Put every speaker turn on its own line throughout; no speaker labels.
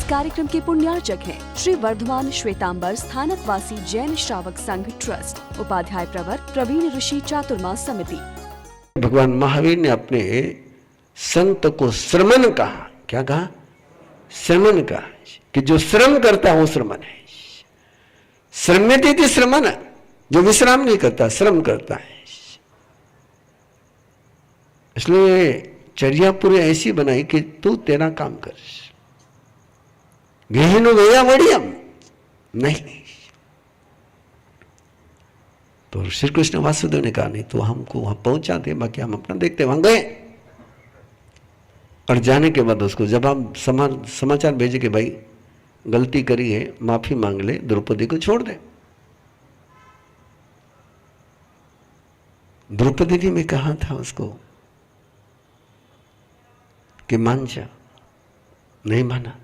कार्यक्रम के पुण्यार्चक हैं श्री वर्धमान श्वेतांबर स्थानक वासी जैन श्रावक संघ ट्रस्ट, उपाध्याय प्रवर प्रवीण ऋषि चातुर्मास समिति।
भगवान महावीर ने अपने संत को श्रमण कहा। क्या कहा? श्रमण कहा कि जो श्रम करता है वो श्रमण है। श्रम्यते थी श्रमण, जो विश्राम नहीं करता श्रम करता है। इसलिए चर्या पूरी ऐसी बनाई कि तू तेरा काम कर, गहनो गया बढ़िया नहीं। तो श्री कृष्ण वासुदेव ने कहा नहीं तो हमको वहां पहुंचा दे, बाकी हम अपना देखते। वहां गए और जाने के बाद उसको जब आप समाचार भेजे कि भाई गलती करी है, माफी मांग ले, द्रौपदी को छोड़ दे। द्रौपदी जी में कहा था उसको कि मान जा, नहीं माना।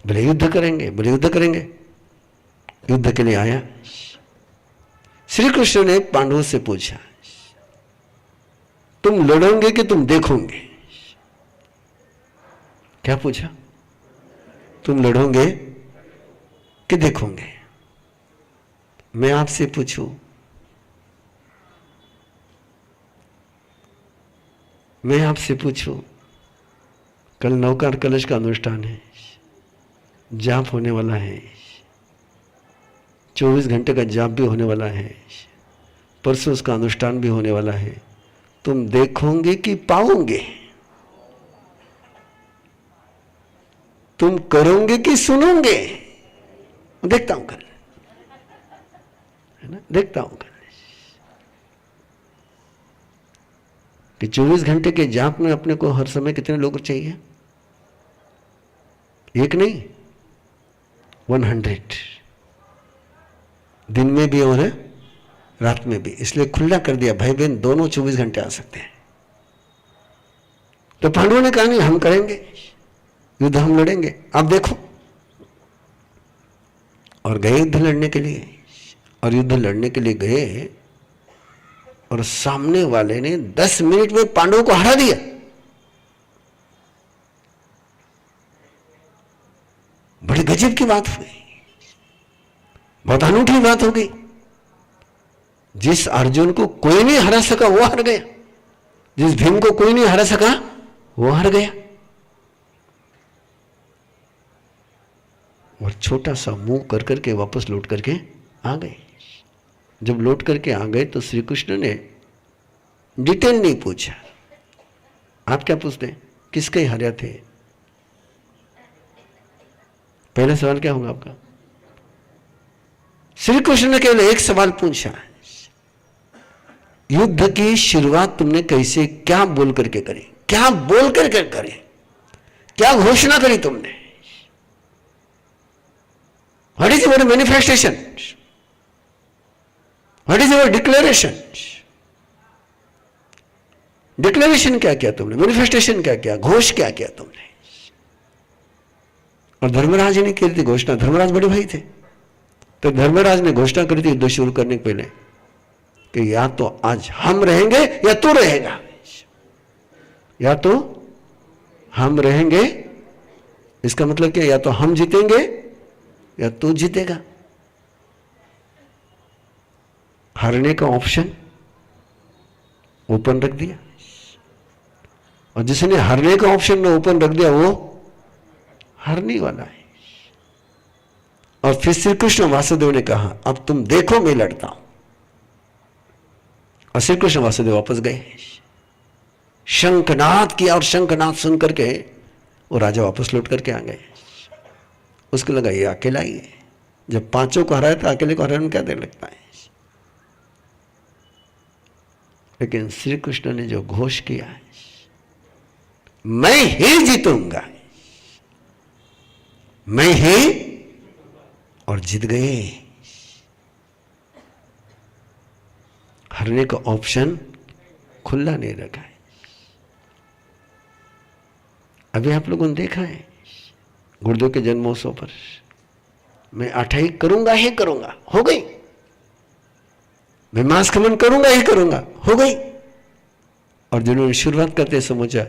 बोले युद्ध करेंगे, बोले युद्ध करेंगे। युद्ध के लिए आया। श्री कृष्ण ने पांडवों से पूछा तुम लड़ोगे कि तुम देखोगे? क्या पूछा? तुम लड़ोगे कि देखोगे? मैं आपसे पूछूं, मैं आपसे पूछूं, कल नवकार कलश का अनुष्ठान है, जाप होने वाला है, 24 घंटे का जाप भी होने वाला है, परसों उसका अनुष्ठान भी होने वाला है। तुम देखोगे कि पाओगे? तुम करोगे कि सुनोगे? देखता हूं कल, है ना, देखता हूं कल। कि 24 घंटे के जाप में अपने को हर समय कितने लोग चाहिए? एक नहीं, 100, दिन में भी और रात में भी। इसलिए खुला कर दिया, भाई बहन दोनों 24 घंटे आ सकते हैं। तो पांडवों ने कहा नहीं हम करेंगे युद्ध, हम लड़ेंगे, आप देखो। और गए युद्ध लड़ने के लिए। और युद्ध लड़ने के लिए गए और सामने वाले ने 10 मिनट में पांडवों को हरा दिया। बड़ी गजब की बात हुई, बहुत अनूठी बात हो गई। जिस अर्जुन को कोई नहीं हरा सका वो हार गया, जिस भीम को कोई नहीं हरा सका वो हार गया। और छोटा सा मुंह कर करके वापस लौट करके आ गए। जब लौट करके आ गए तो श्री कृष्ण ने डिटेल नहीं पूछा। आप क्या पूछते? किसके हरा थे? पहला सवाल क्या होगा आपका? श्री कृष्ण ने केवल एक सवाल पूछा, युद्ध की शुरुआत तुमने कैसे, क्या बोल करके करी? क्या बोल करके करी? क्या घोषणा करी तुमने? What is your manifestation? What is your declaration? Declaration क्या किया तुमने? मैनिफेस्टेशन क्या किया? घोष क्या किया तुमने? और धर्मराज ने की थी घोषणा। धर्मराज बड़े भाई थे, तो धर्मराज ने घोषणा करी थी युद्ध शुरू करने के पहले कि या तो आज हम रहेंगे या तू रहेगा, या तो हम रहेंगे। इसका मतलब क्या? या तो हम जीतेंगे या तू जीतेगा। हारने का ऑप्शन ओपन रख दिया, और जिसने हारने का ऑप्शन ओपन रख दिया वो हारने वाला है। और फिर श्री कृष्ण वासुदेव ने कहा अब तुम देखो मैं लड़ता हूं। और श्री कृष्ण वासुदेव वापस गए, शंखनाद किया, और शंखनाद सुन करके वो राजा वापस लौट करके आ गए। उसको लगा ये अकेला ही है, जब पांचों को हराया था अकेले को हराने में क्या देर लगता है। लेकिन श्री कृष्ण ने जो घोष किया है मैं ही जीतूंगा, मैं ही, और जीत गए। हारने का ऑप्शन खुला नहीं रखा है। अभी आप लोगों ने देखा है गुरुदेव के जन्मोत्सव पर मैं अठाई करूंगा ही करूंगा, हो गई। मैं मांस खमन करूंगा ही करूंगा, हो गई। और जिन्होंने शुरुआत करते समझा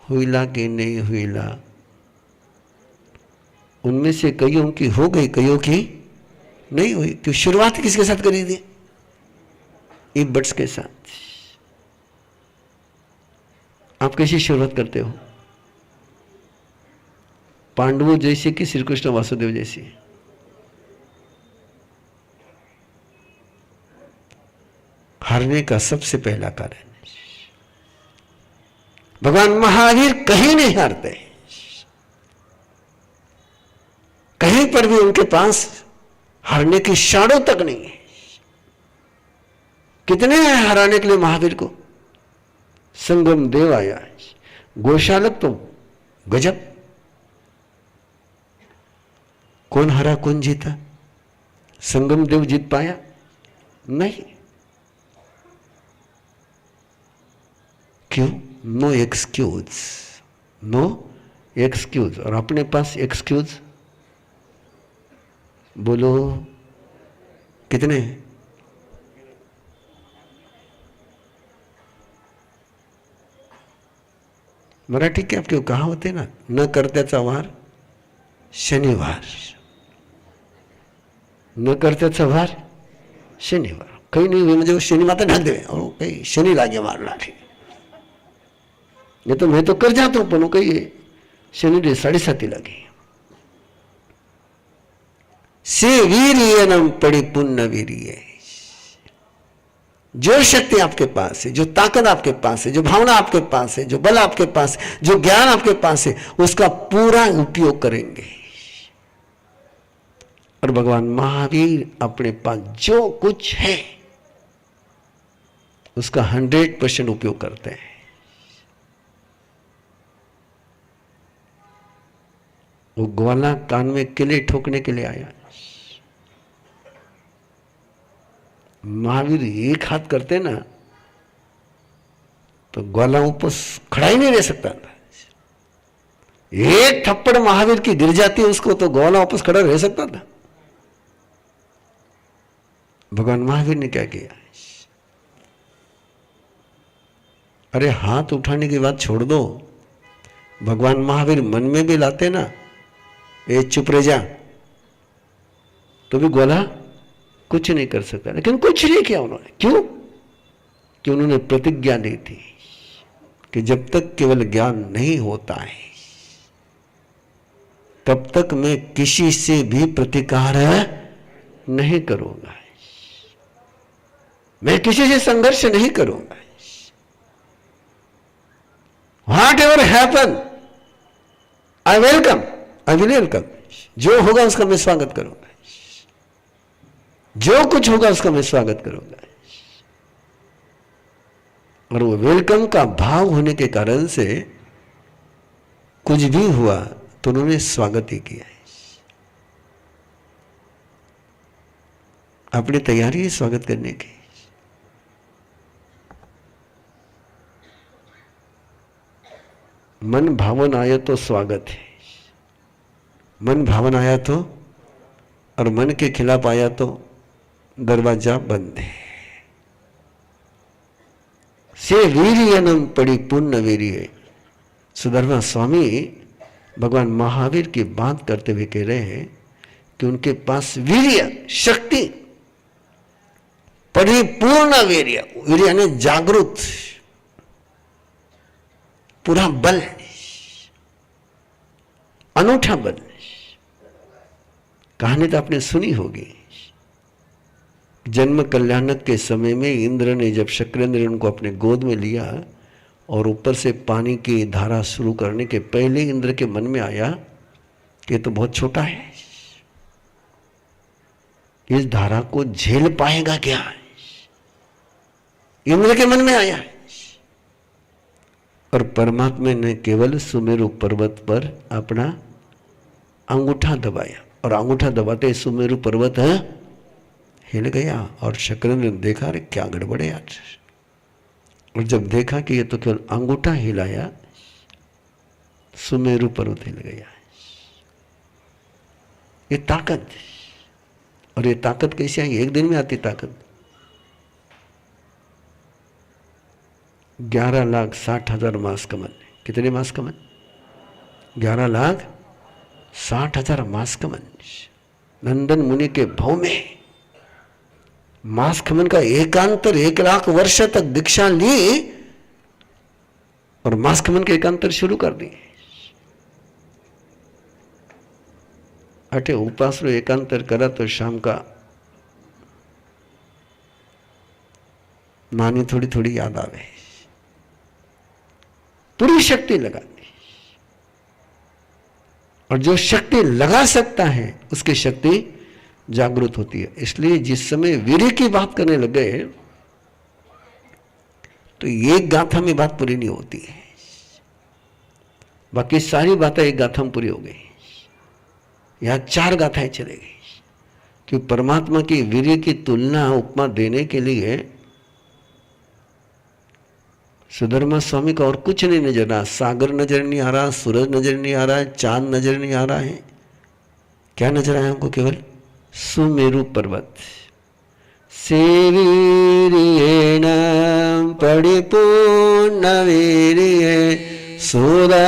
हुईला कि नहीं हुईला, उनमें से कईयों की हो गई, कईयों की नहीं हुई। क्यों? शुरुआत किसके साथ करी थी? इबट्स के साथ। आप कैसी शुरुआत करते हो? पांडवों जैसी कि श्री कृष्ण वासुदेव जैसी? हारने का सबसे पहला कारण, भगवान महावीर कहीं नहीं हारते, कहीं पर भी उनके पास हारने की शाड़ो तक नहीं है। कितने हैं हराने के लिए महावीर को? संगम देव आया, गोशालक तो गजब। कौन हरा कौन जीता? संगम देव जीत पाया? नहीं। क्यों? No excuse, no excuse. और अपने पास एक्सक्यूज बोलो कितने हैं? मराठी की आपकी कहावत है ना, न करत्याचा वार शनिवार, न करत्याचा वार शनिवार। कहीं नहीं हुए मुझे शनि माता ढक दे और कहीं शनि लागे मारना ठीक, ये तो मैं तो कर जाता हूं पण कहीं शनि दे 7.5 लागे। से वीर्यनम परिपूर्ण वीर्य, जो शक्ति आपके पास है, जो ताकत आपके पास है, जो भावना आपके पास है, जो बल आपके पास है, जो ज्ञान आपके पास है, उसका पूरा उपयोग करेंगे। और भगवान महावीर अपने पास जो कुछ है उसका 100% उपयोग करते हैं। वो ग्वाला कान में किले ठोकने के लिए आया, महावीर एक हाथ करते ना तो ग्वाला ऊपर खड़ा ही नहीं रह सकता था। एक थप्पड़ महावीर की गिर जाती है उसको तो ग्वाला वापस खड़ा रह सकता था। भगवान महावीर ने क्या किया? अरे हाथ उठाने की बात छोड़ दो, भगवान महावीर मन में भी लाते ना, ए चुप रह जा, तो भी ग्वाला कुछ नहीं कर सकता। लेकिन कुछ नहीं किया उन्होंने। क्यों? कि उन्होंने प्रतिज्ञा दी थी कि जब तक केवल ज्ञान नहीं होता है तब तक मैं किसी से भी प्रतिकार नहीं करूंगा, मैं किसी से संघर्ष नहीं करूंगा। What ever happen I welcome, I will welcome. जो होगा उसका मैं स्वागत करूंगा, जो कुछ होगा उसका मैं स्वागत करूंगा। और वो वेलकम का भाव होने के कारण से कुछ भी हुआ तो उन्होंने स्वागत ही किया है। अपनी तैयारी है स्वागत करने की। मन भावन आया तो स्वागत है, मन भावन आया तो, और मन के खिलाफ आया तो दरवाजा बंद है। से वीर्यनम परिपूर्ण वीर्य। सुधर्मा स्वामी भगवान महावीर की बात करते हुए कह रहे हैं कि उनके पास वीर्य, शक्ति, परिपूर्ण वीर्य, वीर्य यानी जागृत, पूरा बल, अनूठा बल। कहानी तो आपने सुनी होगी, जन्म कल्याणक के समय में इंद्र ने जब शक्रेंद्र उनको अपने गोद में लिया और ऊपर से पानी की धारा शुरू करने के पहले इंद्र के मन में आया कि ये तो बहुत छोटा है, इस धारा को झेल पाएगा क्या? इंद्र के मन में आया। और परमात्मा ने केवल सुमेरु पर्वत पर अपना अंगूठा दबाया और अंगूठा दबाते सुमेरु पर्वत हिल गया। और शक्रेंद्र ने देखा, अरे क्या गड़बड़ है आज। और जब देखा कि ये तो केवल अंगूठा हिलाया, सुमेरु पर्वत हिल गया। ये ताकत, और ये ताकत कैसे आई? एक दिन में आती ताकत। 11,60,000 मास कमल। कितने मास कमल? 11,60,000 60,000 मास्कमन नंदन मुनि के भव में मास्कमन का एकांतर 1,00,000 वर्ष तक दीक्षा ली और मास्कमन के एकांतर शुरू कर दी। अटे उपास रो एकांतर करा तो शाम का नानी थोड़ी थोड़ी याद आवे, पूरी शक्ति लगा दी। और जो शक्ति लगा सकता है उसकी शक्ति जागृत होती है। इसलिए जिस समय वीर्य की बात करने लग गए तो एक गाथा में बात पूरी नहीं होती है, बाकी सारी बातें एक गाथा में पूरी हो गई। यहां 4 गाथाएं चले गई क्योंकि परमात्मा की वीर्य की तुलना उपमा देने के लिए सुधर्मा स्वामी का और कुछ नहीं नजर आ, सागर नजर नहीं आ रहा, सूरज नजर नहीं आ रहा है, चांद नजर नहीं आ रहा है। क्या नजर आया हमको? केवल सुमेरु पर्वत। सेवीर्येण परिपूर्ण वीर्ये सुरासनेवानगसवसेटे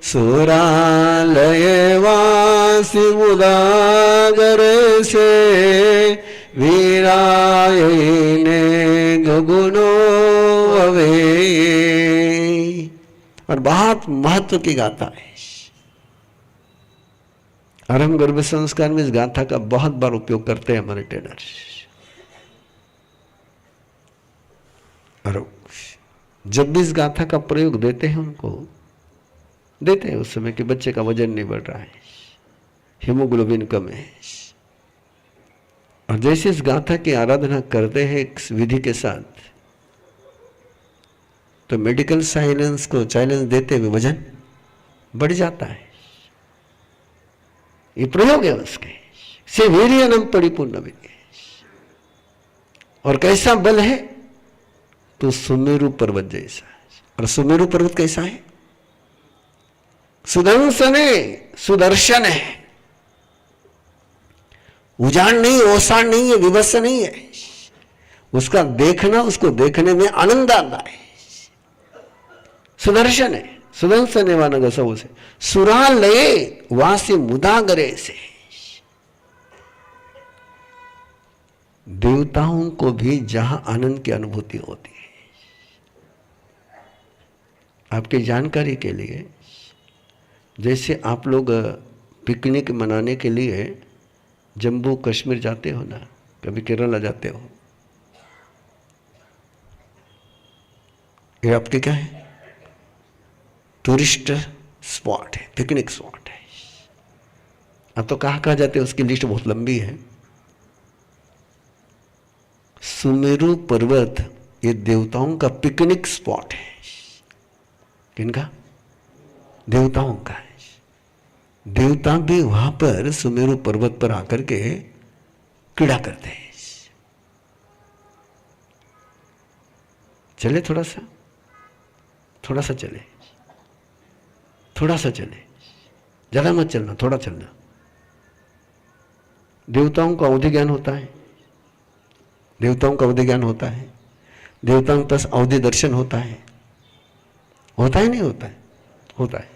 सुरालये वासि उदागरे से वीरायने गगुनो अवे। और बहुत महत्व की गाथा है। और हम गर्भ संस्कार में इस गाथा का बहुत बार उपयोग करते हैं हमारे ट्रेनर्स। और जब भी इस गाथा का प्रयोग देते हैं उनको देते हैं उस समय कि बच्चे का वजन नहीं बढ़ रहा है, हीमोग्लोबिन कम है। और जैसे इस गाथा की आराधना करते हैं एक विधि के साथ तो मेडिकल साइलेंस को चैलेंज देते हुए वजन बढ़ जाता है। ये प्रयोग है उसके। से वीर्यनम परिपूर्ण वीर्य। और कैसा बल है? तो सुमेरु पर्वत जैसा। और सुमेरु पर्वत कैसा है? सुदंसन है, सुदर्शन है। उजाड़ नहीं, ओसाड़ नहीं है, विभत्स नहीं है। उसका देखना, उसको देखने में आनंद आता है। सुदर्शन है, सुदंसन वानग सब से सुरालये वासी मुदागरे से। देवताओं को भी जहां आनंद की अनुभूति होती है। आपकी जानकारी के लिए, जैसे आप लोग पिकनिक मनाने के लिए जम्मू कश्मीर जाते हो ना, कभी केरला जाते हो, ये आपके क्या है? टूरिस्ट स्पॉट है, पिकनिक स्पॉट है। अब तो कहाँ जाते हैं उसकी लिस्ट बहुत लंबी है। सुमेरु पर्वत ये देवताओं का पिकनिक स्पॉट है। किनका? देवताओं का है। देवता भी वहां पर सुमेरु पर्वत पर आकर के क्रीड़ा करते हैं। चले थोड़ा सा चले, थोड़ा सा चले, ज्यादा मत चलना, थोड़ा चलना। देवताओं का अवधि ज्ञान होता है। देवताओं का अवधि ज्ञान होता है। देवताओं के पास अवधि दर्शन होता है। होता ही नहीं होता है? होता है।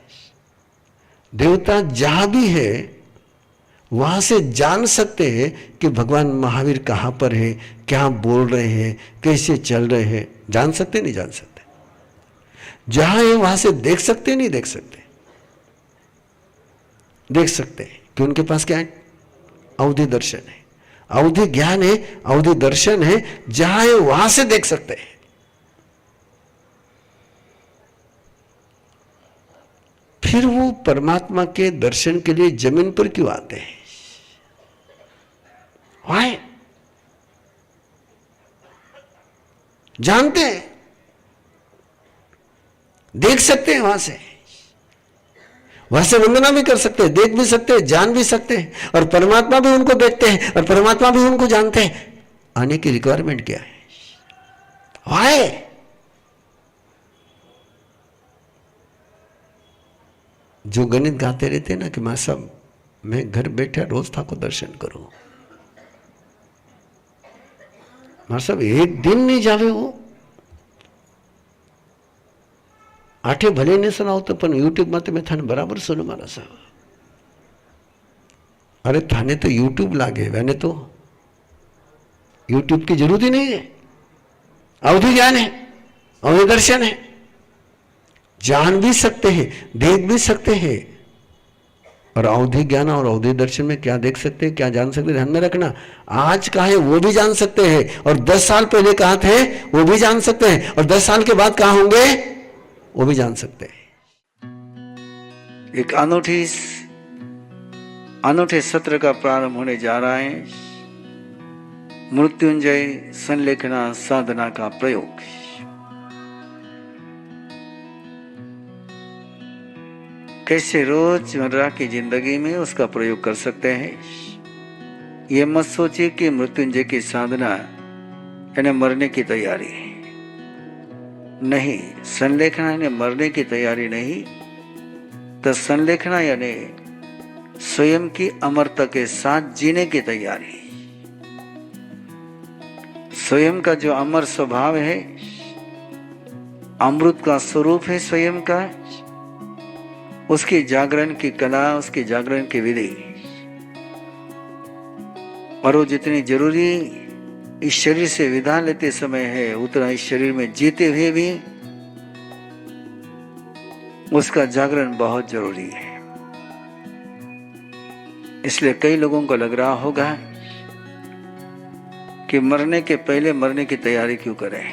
देवता जहां भी है वहां से जान सकते हैं कि भगवान महावीर कहां पर है, क्या बोल रहे हैं, कैसे चल रहे हैं। जान सकते नहीं जान सकते? जहां है वहां से देख सकते नहीं देख सकते? देख सकते हैं कि उनके पास क्या है? अवधि दर्शन है, अवधि ज्ञान है, अवधि दर्शन है। जहां है वहां से देख सकते हैं। फिर वो परमात्मा के दर्शन के लिए जमीन पर क्यों आते हैं? Why? जानते हैं, देख सकते हैं। वहां से वंदना भी कर सकते हैं, देख भी सकते हैं, जान भी सकते हैं। और परमात्मा भी उनको देखते हैं और परमात्मा भी उनको जानते हैं। आने की रिक्वायरमेंट क्या है? Why? जो गणित गाते रहते ना कि मैं घर बैठे रोज था को दर्शन करूं, मां साहब एक दिन नहीं जावे वो, आठे भले नहीं सुनावतो पण યુટ્યુબમાં તમે થાને બરાબર સુનો મારા સાહેબ. अरे थाने तो यूट्यूब लागे, मैंने तो यूट्यूब की जरूरत ही नहीं है. अवधि ज्ञान है, अवधि दर्शन है, जान भी सकते हैं, देख भी सकते हैं. और अवधि ज्ञान और अवधि दर्शन में क्या देख सकते हैं, क्या जान सकते हैं, ध्यान में रखना. आज कहा है वो भी जान सकते हैं, और 10 साल पहले कहा थे वो भी जान सकते हैं, और 10 साल के बाद कहा होंगे वो भी जान सकते हैं. एक अनूठे सत्र का प्रारंभ होने जा रहा है. मृत्युंजय संलेखना साधना का प्रयोग. कैसे रोजमर्रा की जिंदगी में उसका प्रयोग कर सकते हैं. ये मत सोचिए कि मृत्युंजय की साधना यानी मरने की तैयारी नहीं. संलेखना यानी मरने की तैयारी नहीं, तो संलेखना यानी स्वयं की अमरता के साथ जीने की तैयारी. स्वयं का जो अमर स्वभाव है, अमृत का स्वरूप है स्वयं का, उसकी जागरण की कला, उसकी जागरण की विधि, और वो जितनी जरूरी इस शरीर से विदा लेते समय है, उतना इस शरीर में जीते हुए भी उसका जागरण बहुत जरूरी है. इसलिए कई लोगों को लग रहा होगा कि मरने के पहले मरने की तैयारी क्यों करें,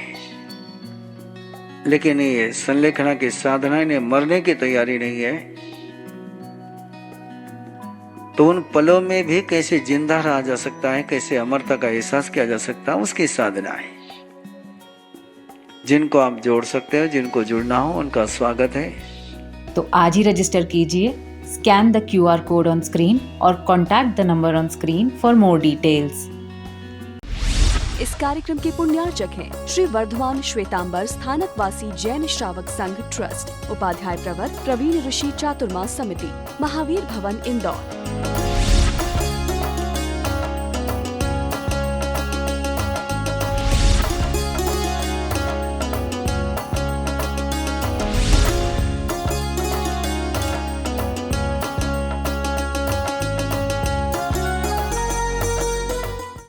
लेकिन ये संलेखना की साधना ने मरने की तैयारी नहीं है, तो उन पलों में भी कैसे जिंदा रहा जा सकता है, कैसे अमरता का एहसास किया जा सकता है, उसकी साधना है. जिनको आप जोड़ सकते हो, जिनको जुड़ना हो, उनका स्वागत है.
तो आज ही रजिस्टर कीजिए. Scan the QR code on screen और contact the number on screen for more details.
इस कार्यक्रम के पुण्यार्चक हैं श्री वर्धमान श्वेतांबर स्थानकवासी जैन श्रावक संघ ट्रस्ट, उपाध्याय प्रवर प्रवीण ऋषि चातुर्मास समिति, महावीर भवन इंदौर.